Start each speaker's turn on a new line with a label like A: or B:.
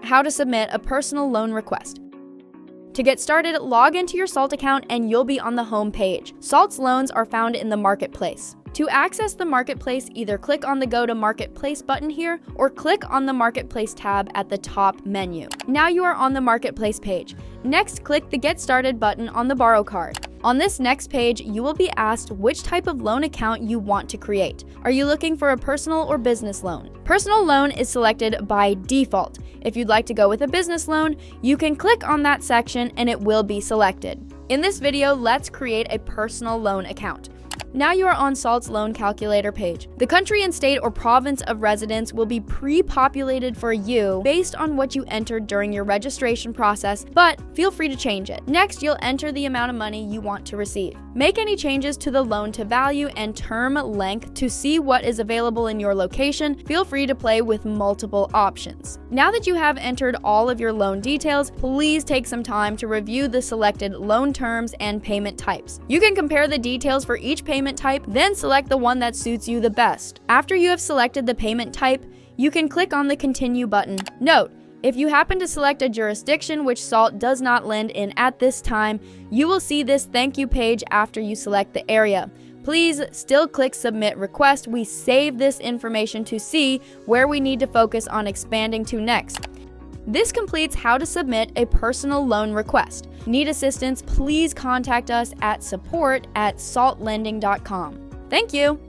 A: how to submit a personal loan request. To get started, log into your SALT account and you'll be on the home page. SALT's loans are found in the Marketplace. To access the Marketplace, either click on the Go to Marketplace button here or click on the Marketplace tab at the top menu. Now you are on the Marketplace page. Next, click the Get Started button on the Borrow card. On this next page, you will be asked which type of loan account you want to create. Are you looking for a personal or business loan? Personal loan is selected by default. If you'd like to go with a business loan, you can click on that section and it will be selected. In this video, let's create a personal loan account. Now you are on SALT's loan calculator page. The country and state or province of residence will be pre-populated for you based on what you entered during your registration process, but feel free to change it. Next, you'll enter the amount of money you want to receive. Make any changes to the loan to value and term length to see what is available in your location. Feel free to play with multiple options. Now that you have entered all of your loan details, please take some time to review the selected loan terms and payment types. You can compare the details for each payment type, then select the one that suits you the best. After you have selected the payment type, you can click on the Continue button. Note, if you happen to select a jurisdiction which SALT does not lend in at this time, you will see this thank you page after you select the area. Please still click Submit Request. We save this information to see where we need to focus on expanding to next. This completes how to submit a personal loan request. Need assistance? Please contact us at support@saltlending.com. Thank you!